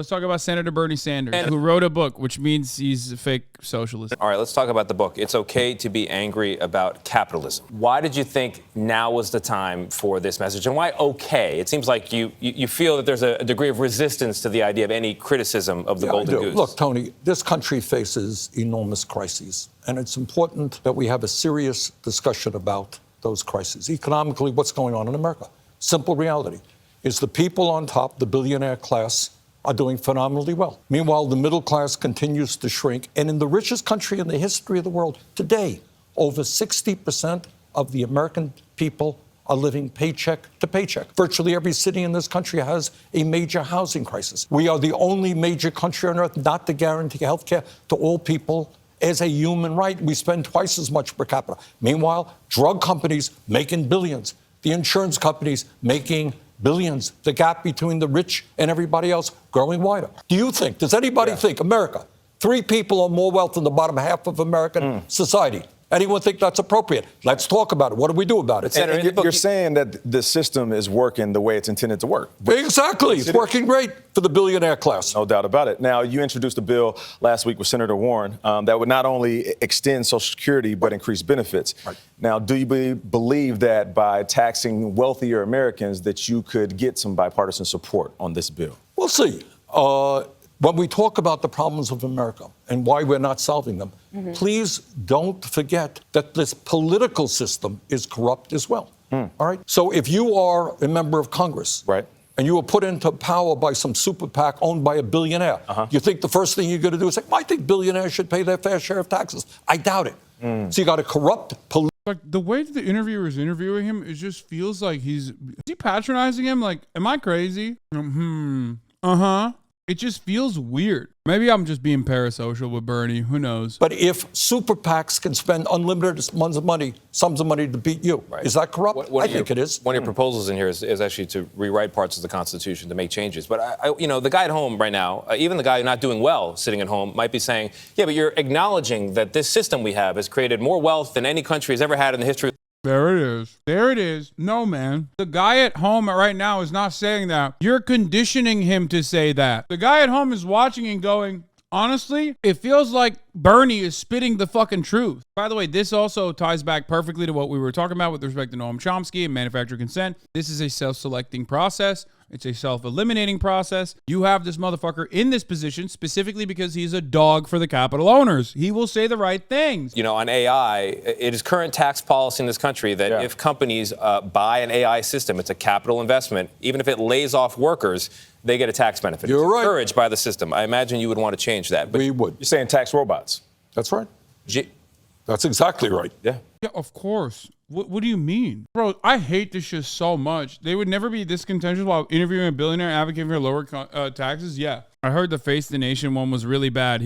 Let's talk about Senator Bernie Sanders, who wrote a book, which means he's a fake socialist. All right, let's talk about the book. It's okay to be angry about capitalism. Why did you think now was the time for this message? And why okay? It seems like you feel that there's a degree of resistance to the idea of any criticism of the golden goose. Look, Tony, this country faces enormous crises, and it's important that we have a serious discussion about those crises. Economically, what's going on in America? Simple reality is the people on top, the billionaire class, are doing phenomenally well. Meanwhile, the middle class continues to shrink. And in the richest country in the history of the world, today, over 60% of the American people are living paycheck to paycheck. Virtually every city in this country has a major housing crisis. We are the only major country on earth not to guarantee health care to all people as a human right. We spend twice as much per capita. Meanwhile, drug companies making billions. The insurance companies making billions. The gap between the rich and everybody else growing wider. Does anybody think America, 3 people or more wealth in the bottom half of American society? Anyone think that's appropriate? Let's talk about it. What do we do about it? And you're saying that the system is working the way it's intended to work. Exactly. It's working great for the billionaire class. No doubt about it. Now, you introduced a bill last week with Senator Warren that would not only extend Social Security, but increase benefits. Right. Now, do you believe that by taxing wealthier Americans that you could get some bipartisan support on this bill? We'll see. When we talk about the problems of America and why we're not solving them, please don't forget that this political system is corrupt as well. All right? So if you are a member of Congress, right, and you were put into power by some super PAC owned by a billionaire, you think the first thing you're going to do is say, I think billionaires should pay their fair share of taxes. I doubt it. So you got a corrupt Like, the way that the interviewer is interviewing him, it just feels like is he patronizing him? Like, am I crazy? It just feels weird. Maybe I'm just being parasocial with Bernie. Who knows? But if super PACs can spend unlimited sums of money to beat you, is that corrupt? I think it is. One of your proposals in here is actually to rewrite parts of the Constitution to make changes. But, the guy at home right now, even the guy not doing well sitting at home might be saying, yeah, but you're acknowledging that this system we have has created more wealth than any country has ever had in the history. There it is. There it is. No, man. The guy at home right now is not saying that. You're conditioning him to say that. The guy at home is watching and going, honestly, it feels like Bernie is spitting the fucking truth. By the way, this also ties back perfectly to what we were talking about with respect to Noam Chomsky and manufactured consent. This is a self-selecting process. It's a self-eliminating process. You have this motherfucker in this position specifically because he's a dog for the capital owners. He will say the right things. On AI, it is current tax policy in this country that if companies buy an AI system, it's a capital investment. Even if it lays off workers, they get a tax benefit. You're right. Encouraged by the system. I imagine you would want to change that. But we would. You're saying tax robots. That's right. That's exactly right. Yeah. Yeah, of course. What do you mean? Bro, I hate this shit so much. They would never be this contentious while interviewing a billionaire advocating for lower taxes. Yeah. I heard the Face the Nation one was really bad.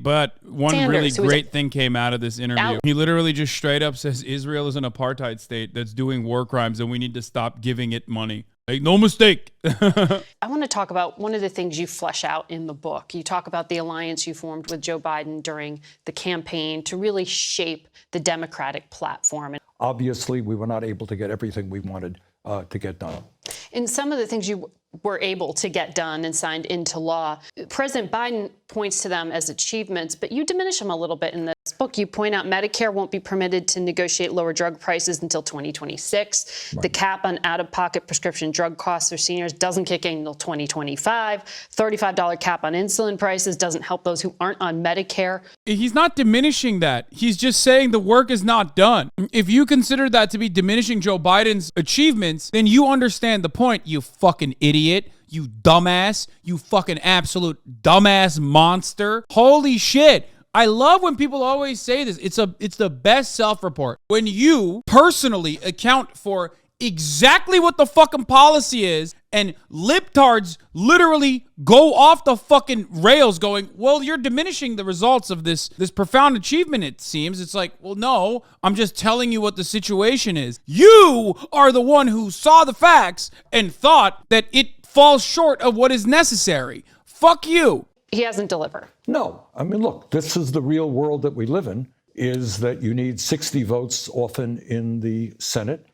But one really great thing came out of this interview. He literally just straight up says Israel is an apartheid state that's doing war crimes and we need to stop giving it money. Make no mistake. I want to talk about one of the things you flesh out in the book. You talk about the alliance you formed with Joe Biden during the campaign to really shape the Democratic platform. Obviously, we were not able to get everything we wanted to get done. In some of the things you were able to get done and signed into law, President Biden points to them as achievements, but you diminish them a little bit in this book. You point out Medicare won't be permitted to negotiate lower drug prices until 2026. Right. The cap on out-of-pocket prescription drug costs for seniors doesn't kick in until 2025. $35 cap on insulin prices doesn't help those who aren't on Medicare. He's not diminishing that. He's just saying the work is not done. If you consider that to be diminishing Joe Biden's achievements, then you understand the point, you fucking idiot. You dumbass. You fucking absolute dumbass monster. Holy shit. I love when people always say this. It's the best self-report. When you personally account for exactly what the fucking policy is and libtards literally go off the fucking rails going, well, you're diminishing the results of this profound achievement, it seems. It's like, well, no, I'm just telling you what the situation is. You are the one who saw the facts and thought that it falls short of what is necessary. Fuck you. He hasn't delivered. No. I mean, look, this is the real world that we live in, is that you need 60 votes often in the Senate.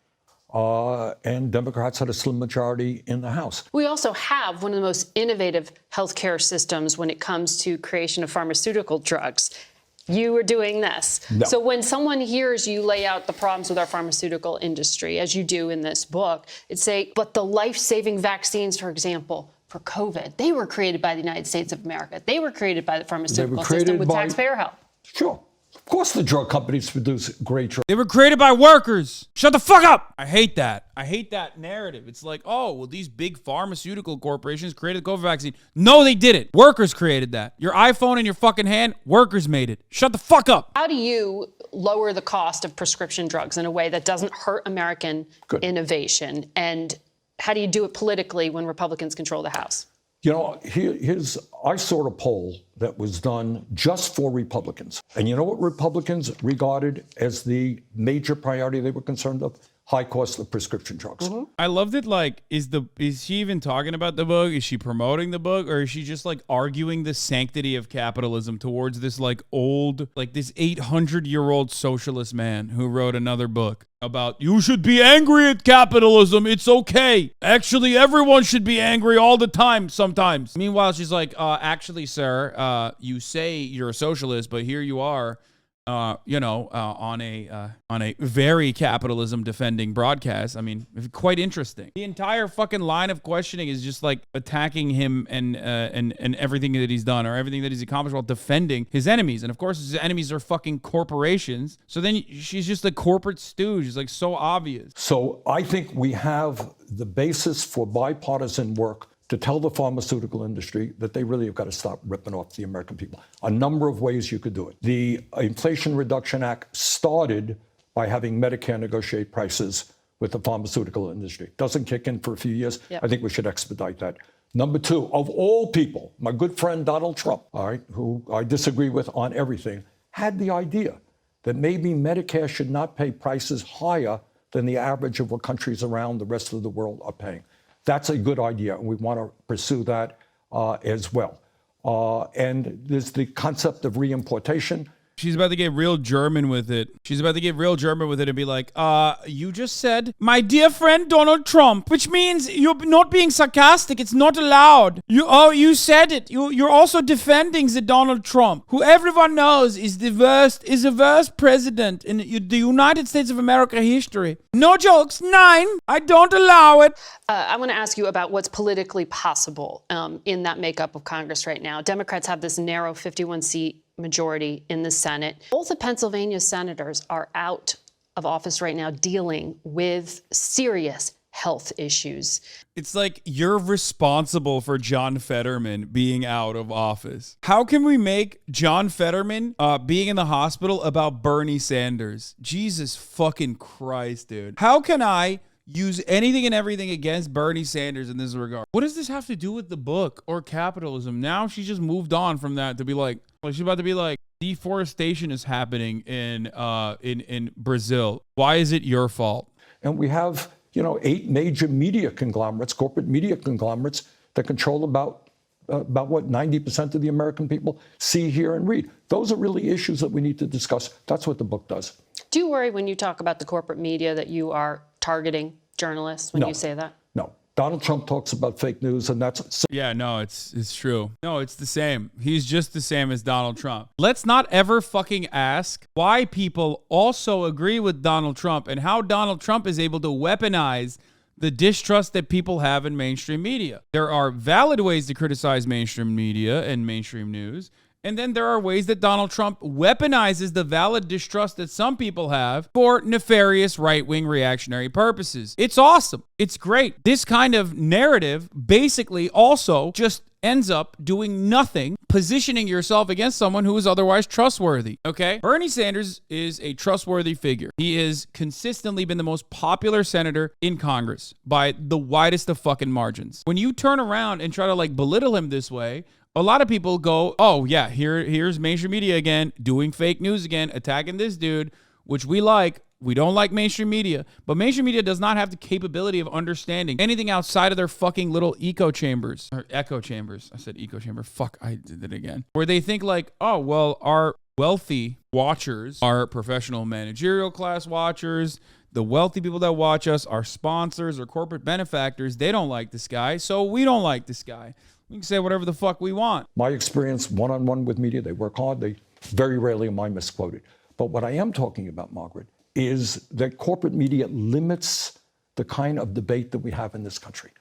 and Democrats had a slim majority in the House. We also have one of the most innovative healthcare systems when it comes to creation of pharmaceutical drugs. You are doing this. No. So when someone hears you lay out the problems with our pharmaceutical industry, as you do in this book, it's say, but the life-saving vaccines, for example, for COVID, they were created by the United States of America. They were created by the pharmaceutical system with taxpayer help. Sure. Of course the drug companies produce great drugs. They were created by workers. Shut the fuck up. I hate that. I hate that narrative. It's like, oh, well, these big pharmaceutical corporations created the COVID vaccine. No, they didn't. Workers created that. Your iPhone in your fucking hand, workers made it. Shut the fuck up. How do you lower the cost of prescription drugs in a way that doesn't hurt American innovation? And how do you do it politically when Republicans control the House? You know, I saw a poll that was done just for Republicans. And you know what Republicans regarded as the major priority they were concerned of? High cost of prescription drugs. Mm-hmm. I loved it. Like, is she even talking about the book? Is she promoting the book? Or is she just like arguing the sanctity of capitalism towards this like old, like this 800-year-old socialist man who wrote another book about you should be angry at capitalism. It's okay. Actually, everyone should be angry all the time sometimes. Meanwhile, she's like, actually, sir, you say you're a socialist, but here you are. On a very capitalism defending broadcast. I mean, quite interesting. The entire fucking line of questioning is just like attacking him and everything that he's done or everything that he's accomplished while defending his enemies. And of course, his enemies are fucking corporations. So then she's just a corporate stooge. It's like so obvious. So I think we have the basis for bipartisan work to tell the pharmaceutical industry that they really have got to stop ripping off the American people. A number of ways you could do it. The Inflation Reduction Act started by having Medicare negotiate prices with the pharmaceutical industry. Doesn't kick in for a few years. Yep. I think we should expedite that. Number two, of all people, my good friend Donald Trump, all right, who I disagree with on everything, had the idea that maybe Medicare should not pay prices higher than the average of what countries around the rest of the world are paying. That's a good idea, and we want to pursue that as well. And there's the concept of reimportation. She's about to get real German with it. She's about to get real German with it and be like, you just said, my dear friend Donald Trump, which means you're not being sarcastic. It's not allowed. You said it. You're also defending the Donald Trump, who everyone knows is the worst president in the United States of America history. No jokes. 9. I don't allow it. I want to ask you about what's politically possible in that makeup of Congress right now. Democrats have this narrow 51-seat majority in the Senate. Both of Pennsylvania's senators are out of office right now dealing with serious health issues. It's like you're responsible for John Fetterman being out of office. How can we make John Fetterman being in the hospital about Bernie Sanders? Jesus fucking Christ, dude. How can I use anything and everything against Bernie Sanders in this regard? What does this have to do with the book or capitalism? Now she's just moved on from that to be like, she's about to be like, deforestation is happening in Brazil. Why is it your fault? And we have, 8 major media conglomerates, corporate media conglomerates that control about what 90% of the American people see, hear, and read. Those are really issues that we need to discuss. That's what the book does. Do you worry when you talk about the corporate media that you are targeting journalists when you say that? No. Donald Trump talks about fake news, and that's... Yeah, no, it's true. No, it's the same. He's just the same as Donald Trump. Let's not ever fucking ask why people also agree with Donald Trump and how Donald Trump is able to weaponize the distrust that people have in mainstream media. There are valid ways to criticize mainstream media and mainstream news. And then there are ways that Donald Trump weaponizes the valid distrust that some people have for nefarious right-wing reactionary purposes. It's awesome. It's great. This kind of narrative basically also just ends up doing nothing, positioning yourself against someone who is otherwise trustworthy, okay? Bernie Sanders is a trustworthy figure. He has consistently been the most popular senator in Congress by the widest of fucking margins. When you turn around and try to like belittle him this way, a lot of people go, oh yeah, here's mainstream media again, doing fake news again, attacking this dude, which we like. We don't like mainstream media, but mainstream media does not have the capability of understanding anything outside of their fucking little echo chambers or echo chambers. I said echo chamber. Fuck, I did it again. Where they think like, oh, well, our wealthy watchers, our professional managerial class watchers, the wealthy people that watch us, our sponsors or corporate benefactors, they don't like this guy, so we don't like this guy. We can say whatever the fuck we want. My experience one-on-one with media, they work hard. They very rarely am I misquoted. But what I am talking about, Margaret, is that corporate media limits the kind of debate that we have in this country.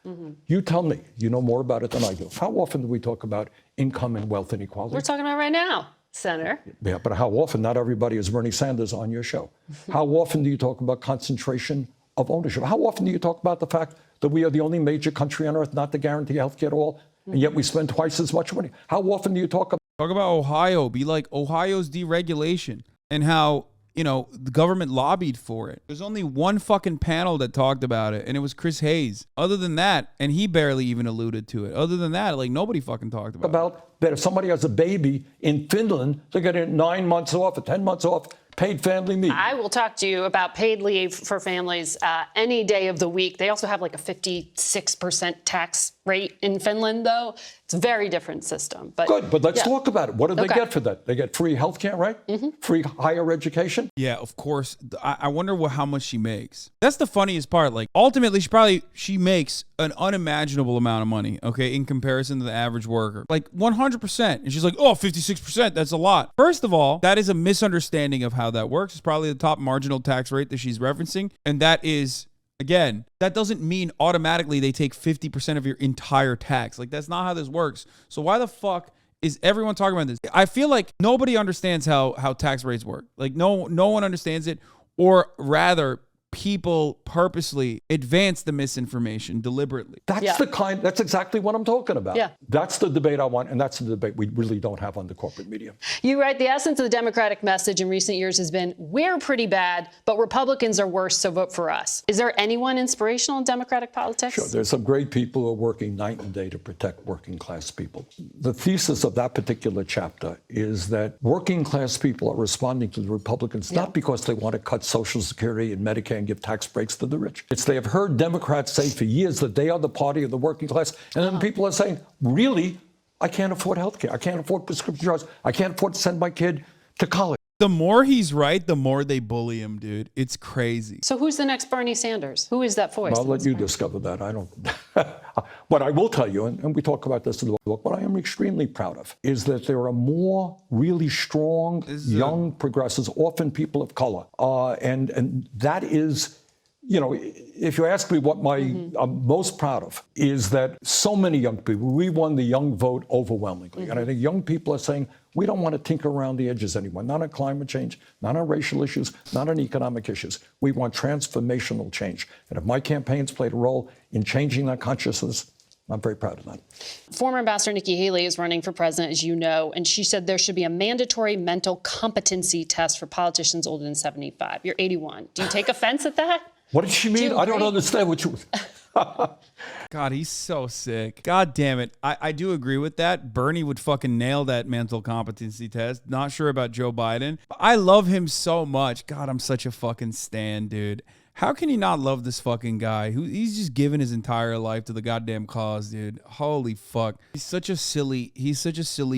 You tell me, you know more about it than I do. How often do we talk about income and wealth inequality? We're talking about right now, Senator. Yeah, but how often? Not everybody is Bernie Sanders on your show. How often do you talk about concentration of ownership? How often do you talk about the fact that we are the only major country on earth not to guarantee health care to all, and yet we spend twice as much money? How often do you talk about Ohio? Be like Ohio's deregulation and how, you know, the government lobbied for it. There's only one fucking panel that talked about it, and it was Chris Hayes. Other than that, and he barely even alluded to it. Other than that, like, nobody fucking talked about it. That if somebody has a baby in Finland, they're getting 9 months off or 10 months off paid family leave? I will talk to you about paid leave for families any day of the week. They also have like a 56% tax rate in Finland, though. It's a very different system. But good, but let's talk about it. What do they get for that? They get free health care, right? Free higher education? Yeah, of course. I wonder how much she makes. That's the funniest part. Like, ultimately, she makes an unimaginable amount of money, okay, in comparison to the average worker. Like, 100%. And she's like, oh, 56%, that's a lot. First of all, that is a misunderstanding of how that works. It's probably the top marginal tax rate that she's referencing. And that is, again, that doesn't mean automatically they take 50% of your entire tax. Like, that's not how this works. So why the fuck is everyone talking about this? I feel like nobody understands how tax rates work. Like, no one understands it, or rather, people purposely advance the misinformation deliberately. That's exactly what I'm talking about. Yeah. That's the debate I want, and that's the debate we really don't have on the corporate media. You write, the essence of the Democratic message in recent years has been, we're pretty bad, but Republicans are worse, so vote for us. Is there anyone inspirational in Democratic politics? Sure, there's some great people who are working night and day to protect working class people. The thesis of that particular chapter is that working class people are responding to the Republicans not because they want to cut Social Security and Medicare and give tax breaks to the rich. It's they have heard Democrats say for years that they are the party of the working class, and then people are saying, really, I can't afford health care. I can't afford prescription drugs. I can't afford to send my kid to college. The more he's right, the more they bully him, dude. It's crazy. So who's the next Bernie Sanders? Who is that voice? I'll let you discover that. I don't. What I will tell you, and we talk about this in the book, what I am extremely proud of is that there are more really strong young progressives, often people of color, and that is. You know, if you ask me what I'm most proud of is that so many young people, we won the young vote overwhelmingly. And I think young people are saying, we don't want to tinker around the edges anymore, not on climate change, not on racial issues, not on economic issues. We want transformational change. And if my campaigns played a role in changing that consciousness, I'm very proud of that. Former Ambassador Nikki Haley is running for president, as you know, and she said there should be a mandatory mental competency test for politicians older than 75. You're 81. Do you take offense at that? What did she mean? I don't understand what you... God, he's so sick. God damn it. I do agree with that. Bernie would fucking nail that mental competency test. Not sure about Joe Biden. I love him so much. God, I'm such a fucking stan, dude. How can you not love this fucking guy? He's just given his entire life to the goddamn cause, dude. Holy fuck. He's such a silly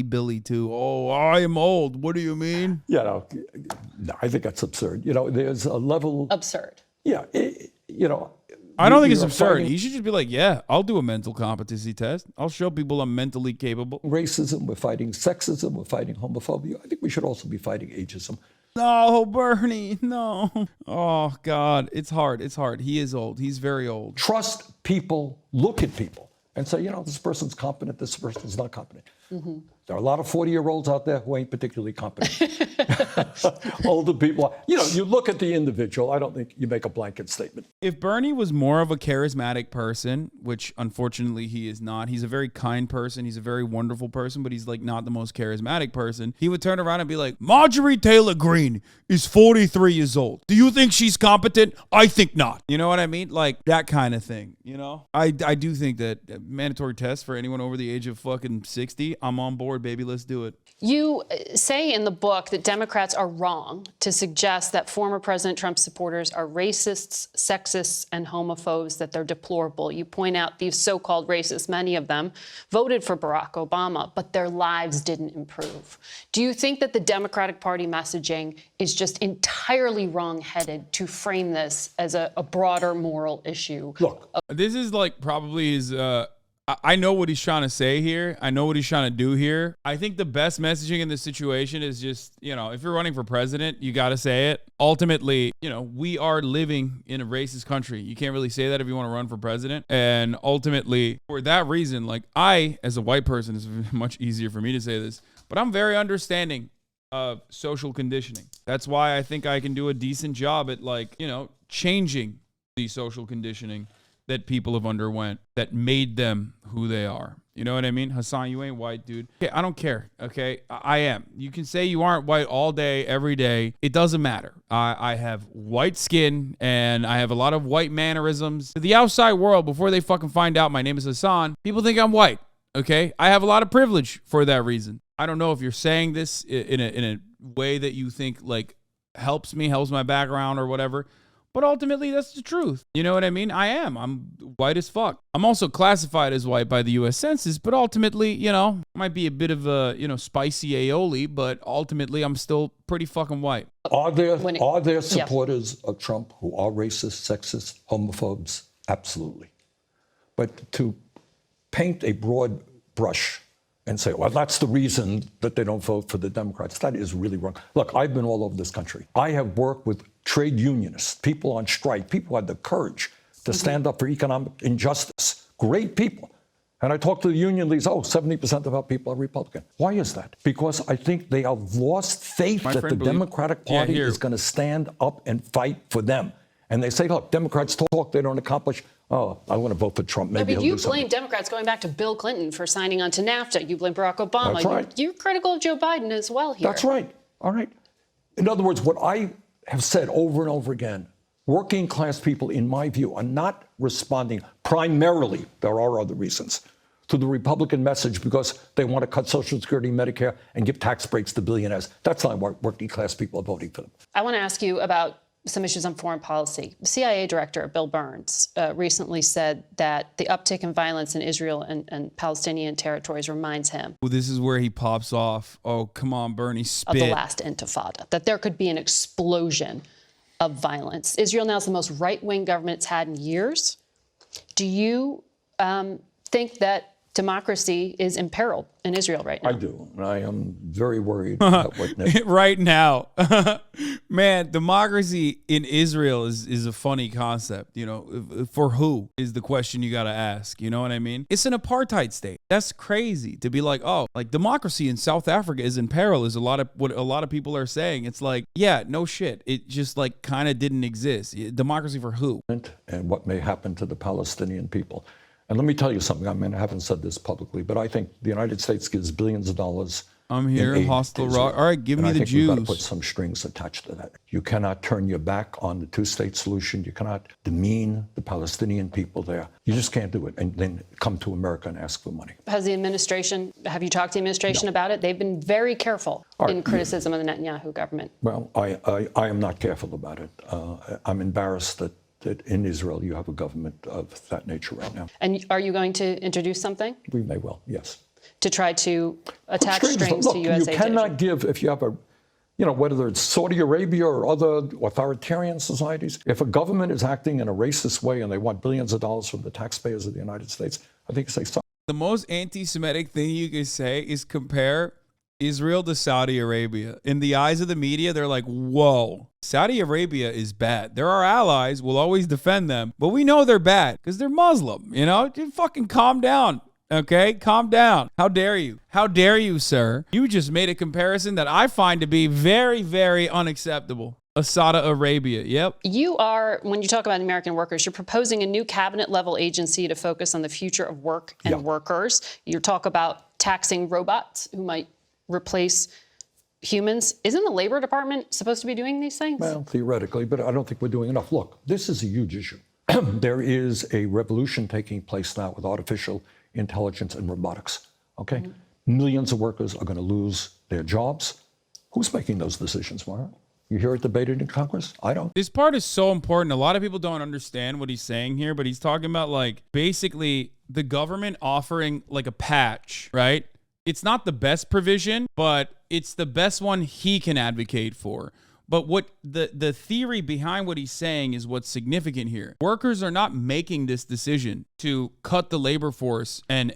Billy too. Oh, I am old. What do you mean? No, I think that's absurd. You know, there's a level... Absurd. Yeah, you know... I don't think it's absurd. He should just be like, yeah, I'll do a mental competency test. I'll show people I'm mentally capable. Racism, we're fighting sexism, we're fighting homophobia. I think we should also be fighting ageism. No, Bernie, no. Oh, God, it's hard. It's hard. He is old. He's very old. Trust people, look at people, and say, you know, this person's competent, this person's not competent. There are a lot of 40-year-olds out there who ain't particularly competent. Older people, you know, you look at the individual. I don't think you make a blanket statement. If Bernie was more of a charismatic person, which unfortunately he is not, he's a very kind person, he's a very wonderful person, but he's like not the most charismatic person, he would turn around and be like, Marjorie Taylor Greene is 43 years old. Do you think she's competent? I think not. You know what I mean? Like that kind of thing, you know? I do think that mandatory tests for anyone over the age of fucking 60, HasanAbi, I'm on board, baby. Let's do it. You say in the book that Democrats are wrong to suggest that former President Trump's supporters are racists, sexists, and homophobes, that they're deplorable. You point out these so-called racists, many of them voted for Barack Obama, but their lives didn't improve. Do you think that the Democratic Party messaging is just entirely wrong-headed to frame this as a broader moral issue? Look, this is like probably his, I know what he's trying to say here. I know what he's trying to do here. I think the best messaging in this situation is just, you know, if you're running for president, you got to say it. Ultimately, you know, we are living in a racist country. You can't really say that if you want to run for president. And ultimately, for that reason, like I, as a white person, it's much easier for me to say this, but I'm very understanding of social conditioning. That's why I think I can do a decent job at, like, you know, changing the social conditioning that people have underwent that made them who they are. You know what I mean? Hasan, you ain't white, dude. Okay, I don't care, okay? I am. You can say you aren't white all day, every day. It doesn't matter. I have white skin, and I have a lot of white mannerisms. To the outside world, before they fucking find out my name is Hasan, people think I'm white, okay? I have a lot of privilege for that reason. I don't know if you're saying this in a way that you think, like, helps my background or whatever. But ultimately, that's the truth. You know what I mean? I'm white as fuck. I'm also classified as white by the U.S. Census, but ultimately, you know, might be a bit of a, you know, spicy aioli, but ultimately, I'm still pretty fucking white. Are there supporters of Trump who are racist, sexist, homophobes? Absolutely. But to paint a broad brush and say, well, that's the reason that they don't vote for the Democrats, that is really wrong. Look, I've been all over this country. I have worked with trade unionists, people on strike, people who had the courage to stand up for economic injustice. Great people. And I talked to the union leaders, 70% of our people are Republican. Why is that? Because I think they have lost faith that the Democratic Party is going to stand up and fight for them. And they say, look, Democrats talk, they don't accomplish. Oh, I want to vote for Trump. Maybe but you blame Democrats going back to Bill Clinton for signing on to NAFTA. You blame Barack Obama. That's right. You're critical of Joe Biden as well here. That's right. All right. In other words, what I have said over and over again, working class people, in my view, are not responding primarily, there are other reasons, to the Republican message because they want to cut Social Security, Medicare, and give tax breaks to billionaires. That's not why working class people are voting for them. I want to ask you about some issues on foreign policy. CIA Director Bill Burns recently said that the uptick in violence in Israel and Palestinian territories reminds him Well, this is where he pops off. Oh, come on, Bernie, spit. of the last intifada, that there could be an explosion of violence. Israel now is the most right-wing government it's had in years. Do you think that democracy is imperiled in Israel right now? I do. And I am very worried about what next. Right now. Man, democracy in Israel is a funny concept. You know, for who is the question you got to ask. You know what I mean? It's an apartheid state. That's crazy to be like, oh, like democracy in South Africa is in peril is what a lot of people are saying. It's like, yeah, no shit. It just like kind of didn't exist. Democracy for who? And what may happen to the Palestinian people. And let me tell you something. I mean, I haven't said this publicly, but I think the United States gives billions of dollars. I'm here, hostile rock. All right, give me the Jews. We've got to put some strings attached to that. You cannot turn your back on the two-state solution. You cannot demean the Palestinian people there. You just can't do it and then come to America and ask for money. Have you talked to the administration about it? They've been very careful in criticism of the Netanyahu government. Well, I am not careful about it. I'm embarrassed that in Israel you have a government of that nature right now. And are you going to introduce something? We may well, yes. To try to attach strings to U.S. You cannot give, if you have whether it's Saudi Arabia or other authoritarian societies, if a government is acting in a racist way and they want billions of dollars from the taxpayers of the United States, I think you say something. The most anti-Semitic thing you can say is compare Israel to Saudi Arabia. In the eyes of the media, they're like, whoa, Saudi Arabia is bad. They're our allies. We'll always defend them. But we know they're bad because they're Muslim. You know, just fucking calm down. Okay, calm down. How dare you? How dare you, sir? You just made a comparison that I find to be very, very unacceptable. Saudi Arabia, yep. You are, when you talk about American workers, you're proposing a new cabinet-level agency to focus on the future of work and workers. You talk about taxing robots who might replace humans. Isn't the Labor Department supposed to be doing these things? Well, theoretically, but I don't think we're doing enough. Look, this is a huge issue. There is a revolution taking place now with artificial intelligence and robotics, okay? Millions of workers are going to lose their jobs. Who's making those decisions, Mara? You hear it debated in Congress? I don't. This part is so important. A lot of people don't understand what he's saying here, but he's talking about like basically the government offering like a patch, right? It's not the best provision, but it's the best one he can advocate for. But what the theory behind what he's saying is what's significant here. Workers are not making this decision to cut the labor force and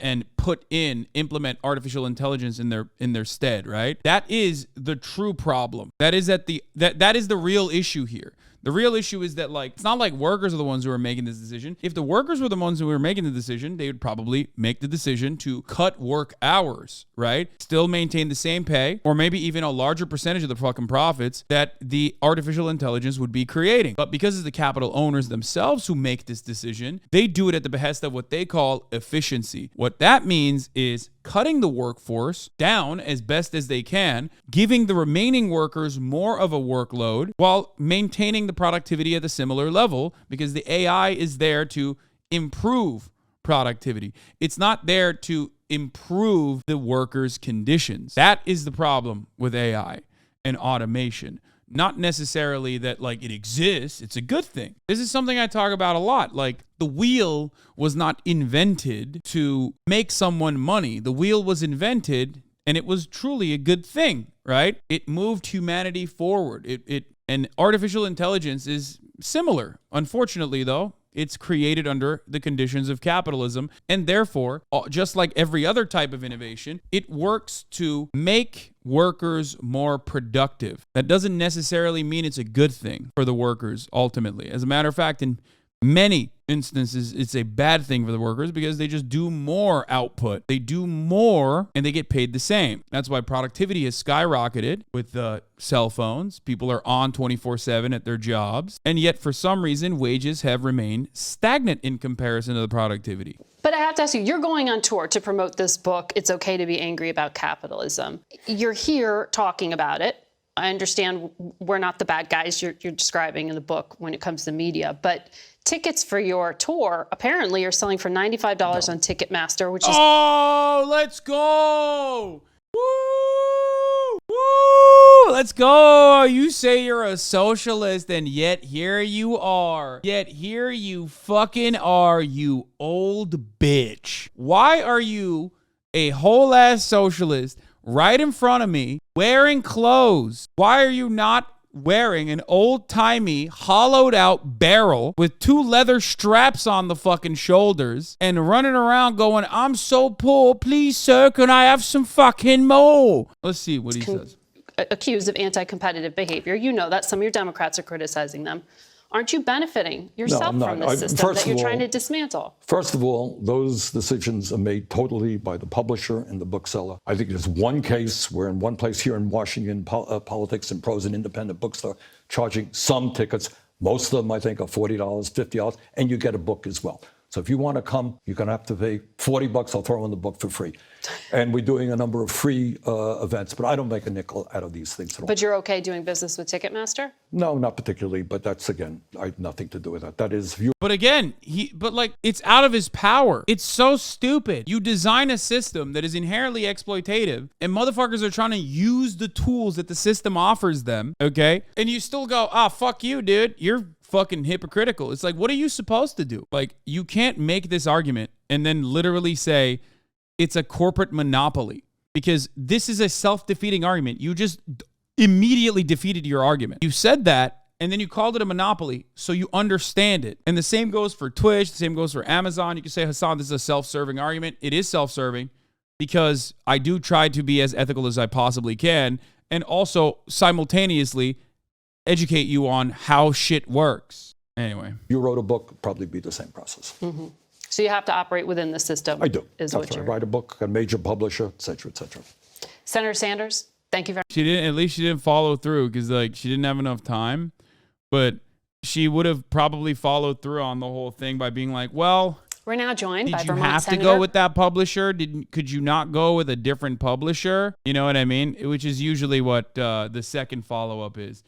implement artificial intelligence in their stead, right? That is the true problem. That is that is the real issue here. The real issue is that, like, it's not like workers are the ones who are making this decision. If the workers were the ones who were making the decision, they would probably make the decision to cut work hours, right? Still maintain the same pay, or maybe even a larger percentage of the fucking profits that the artificial intelligence would be creating. But because it's the capital owners themselves who make this decision, they do it at the behest of what they call efficiency. What that means is cutting the workforce down as best as they can, giving the remaining workers more of a workload while maintaining the productivity at a similar level, because the AI is there to improve productivity. It's not there to improve the workers' conditions. That is the problem with AI and automation. Not necessarily that like it exists. It's a good thing. This is something I talk about a lot. Like, the wheel was not invented to make someone money. The wheel was invented and it was truly a good thing, right? It moved humanity forward. And artificial intelligence is similar. Unfortunately, though, it's created under the conditions of capitalism, and therefore, just like every other type of innovation, it works to make workers more productive. That doesn't necessarily mean it's a good thing for the workers ultimately. As a matter of fact, in many instances, it's a bad thing for the workers because they just do more output. They do more and they get paid the same. That's why productivity has skyrocketed with cell phones. People are on 24/7 at their jobs. And yet, for some reason, wages have remained stagnant in comparison to the productivity. But I have to ask you, you're going on tour to promote this book, It's Okay to Be Angry About Capitalism. You're here talking about it. I understand we're not the bad guys you're describing in the book when it comes to media, but tickets for your tour apparently are selling for $95 on Ticketmaster, which is... Oh, let's go! Woo! Woo! Let's go! You say you're a socialist, and yet here you are. Yet here you fucking are, you old bitch. Why are you a whole-ass socialist right in front of me wearing clothes? Why are you not wearing an old-timey, hollowed-out barrel with 2 leather straps on the fucking shoulders and running around going, I'm so poor, please, sir, can I have some fucking more? Let's see what he says. Accused of anti-competitive behavior. You know that. Some of your Democrats are criticizing them. Aren't you benefiting yourself from this system that you're trying to dismantle? First of all, those decisions are made totally by the publisher and the bookseller. I think there's one case where in one place here in Washington, Politics and Prose, an independent bookstore, charging some tickets. Most of them, I think, are $40, $50, and you get a book as well. So if you want to come, you're going to have to pay $40. I'll throw in the book for free. And we're doing a number of free events, but I don't make a nickel out of these things at all. But you're okay doing business with Ticketmaster? No, not particularly, but that's, again, I have nothing to do with that. That is... But again, it's out of his power. It's so stupid. You design a system that is inherently exploitative, and motherfuckers are trying to use the tools that the system offers them, okay? And you still go, fuck you, dude. You're fucking hypocritical. It's like, what are you supposed to do? Like, you can't make this argument and then literally say it's a corporate monopoly, because this is a self-defeating argument. You just immediately defeated your argument. You said that, and then you called it a monopoly, so you understand it. And the same goes for Twitch. The same goes for Amazon. You can say, Hasan, this is a self-serving argument. It is self-serving because I do try to be as ethical as I possibly can, and also simultaneously educate you on how shit works. Anyway. You wrote a book, probably be the same process. Mm-hmm. So you have to operate within the system. I do. Is That's what right. I write a book, a major publisher, et cetera, et cetera. Senator Sanders, thank you very much. At least she didn't follow through, because like she didn't have enough time, but she would have probably followed through on the whole thing by being like, well, we're now joined by did you Vermont have Senator. to go with that publisher? Could you not go with a different publisher? You know what I mean? Which is usually what the second follow-up is.